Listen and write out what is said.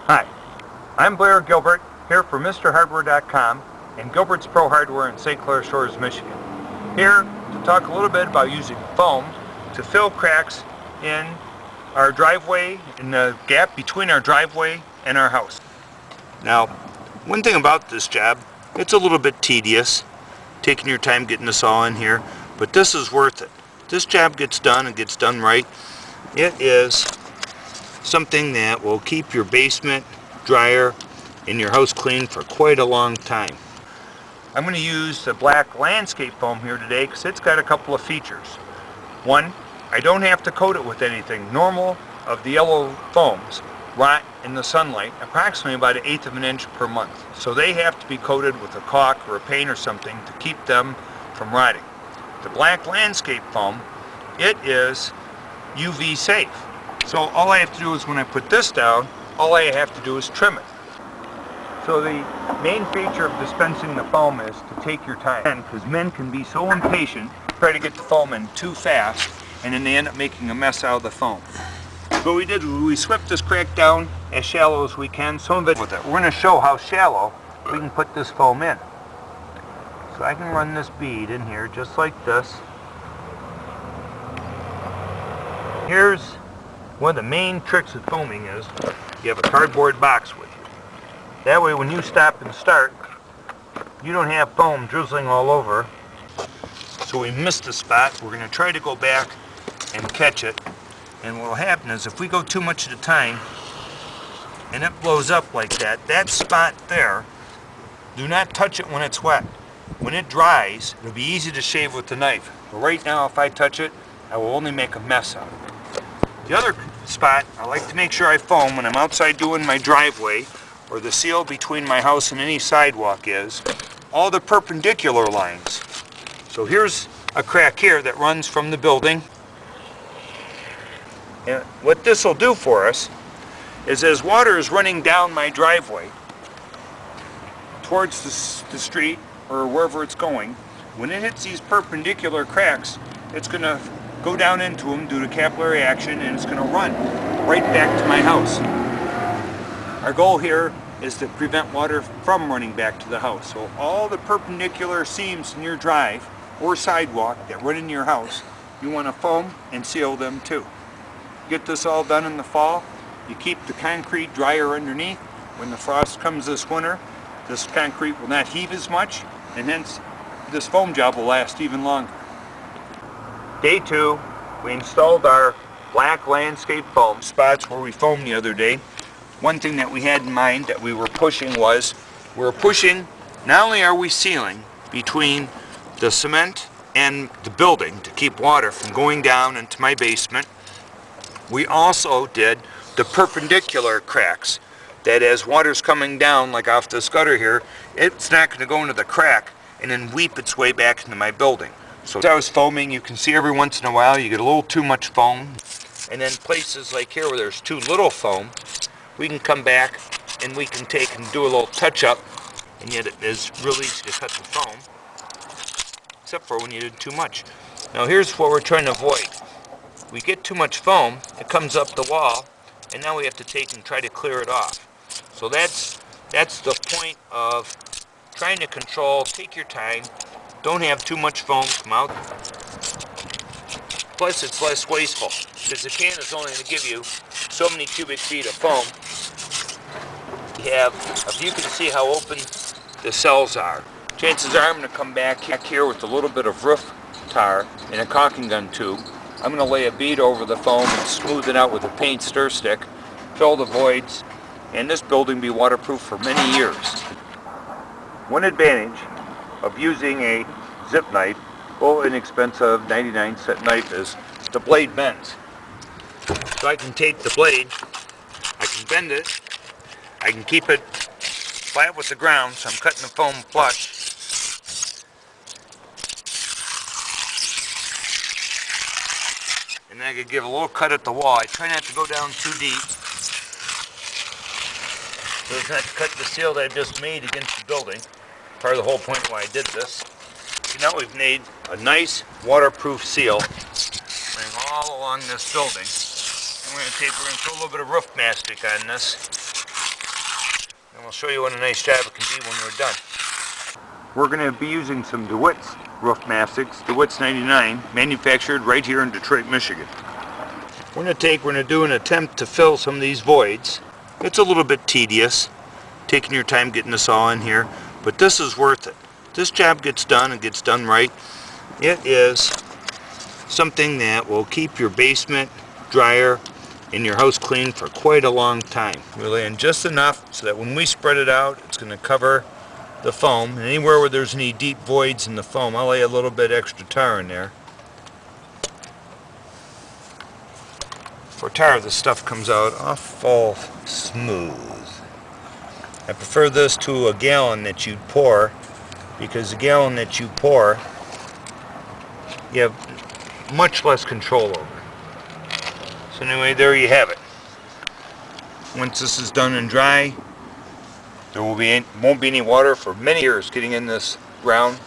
Hi, I'm Blair Gilbert here for MrHardware.com and Gilbert's Pro Hardware in St. Clair Shores, Michigan. Here to talk a little bit about using foam to fill cracks in our driveway, in the gap between our driveway and our house. Now, one thing about this job, it's a little bit tedious, taking your time getting this all in here, but this is worth it. This job gets done and gets done right. It is something that will keep your basement, dryer, and your house clean for quite a long time. I'm going to use the black landscape foam here today because it's got a couple of features. One, I don't have to coat it with anything. Normal of the yellow foams rot in the sunlight approximately about 1/8 of an inch per month. So they have to be coated with a caulk or a paint or something to keep them from rotting. The black landscape foam, it is UV safe. So all I have to do is when I put this down, all I have to do is trim it. So the main feature of dispensing the foam is to take your time, because men can be so impatient, try to get the foam in too fast, and then they end up making a mess out of the foam. What we did was we swept this crack down as shallow as we can, some of it with it. We're going to show how shallow we can put this foam in. So I can run this bead in here just like this. Here's one of the main tricks of foaming is you have a cardboard box with you. That way when you stop and start, you don't have foam drizzling all over. So we missed a spot. We're going to try to go back and catch it. And what will happen is if we go too much at a time and it blows up like that, that spot there, do not touch it when it's wet. When it dries, it'll be easy to shave with the knife. But right now, if I touch it, I will only make a mess out of it. The other spot, I like to make sure I foam when I'm outside doing my driveway or the seal between my house and any sidewalk is all the perpendicular lines. So here's a crack here that runs from the building. And what this will do for us is as water is running down my driveway towards the street or wherever it's going, when it hits these perpendicular cracks, it's going to go down into them due to capillary action, and it's going to run right back to my house. Our goal here is to prevent water from running back to the house. So all the perpendicular seams in your drive or sidewalk that run into your house, you want to foam and seal them too. Get this all done in the fall. You keep the concrete drier underneath. When the frost comes this winter, this concrete will not heave as much, and hence this foam job will last even longer. Day 2, we installed our black landscape foam spots where we foamed the other day. One thing that we had in mind that we were pushing was, not only are we sealing between the cement and the building to keep water from going down into my basement, we also did the perpendicular cracks that as water's coming down like off this gutter here, it's not going to go into the crack and then weep its way back into my building. So as I was foaming, you can see every once in a while you get a little too much foam, and then places like here where there's too little foam, we can come back and we can take and do a little touch up, and yet it is really easy to cut the foam, except for when you did too much. Now here's what we're trying to avoid. We get too much foam, it comes up the wall, and now we have to take and try to clear it off. So that's the point of trying to control, take your time, don't have too much foam come out. Plus it's less wasteful, because the can is only going to give you so many cubic feet of foam. If you can see how open the cells are, chances are I'm going to come back here with a little bit of roof tar and a caulking gun tube. I'm going to lay a bead over the foam and smooth it out with a paint stir stick, fill the voids, and this building be waterproof for many years. One advantage of using a zip knife, full inexpensive 99-cent knife, is the blade bends. So I can take the blade, I can bend it, I can keep it flat with the ground, so I'm cutting the foam flush. And then I could give a little cut at the wall. I try not to go down too deep, so as not to cut the seal that I just made against the building. Part of the whole point why I did this. So now we've made a nice waterproof seal running all along this building. We're going to throw a little bit of roof mastic on this. and I'll show you what a nice job it can be when we're done. We're going to be using some DeWitt's roof mastics, DeWitt's 99, manufactured right here in Detroit, Michigan. We're going to do an attempt to fill some of these voids. It's a little bit tedious, taking your time getting this all in here, but this is worth it. This job gets done and gets done right. It is something that will keep your basement drier and your house clean for quite a long time. We're laying just enough so that when we spread it out, it's going to cover the foam. And anywhere where there's any deep voids in the foam, I'll lay a little bit extra tar in there. For tar, this stuff comes out awful smooth. I prefer this to a gallon that you'd pour, because a gallon that you pour, you have much less control over. So anyway, there you have it. Once this is done and dry, there won't be any water for many years getting in this ground.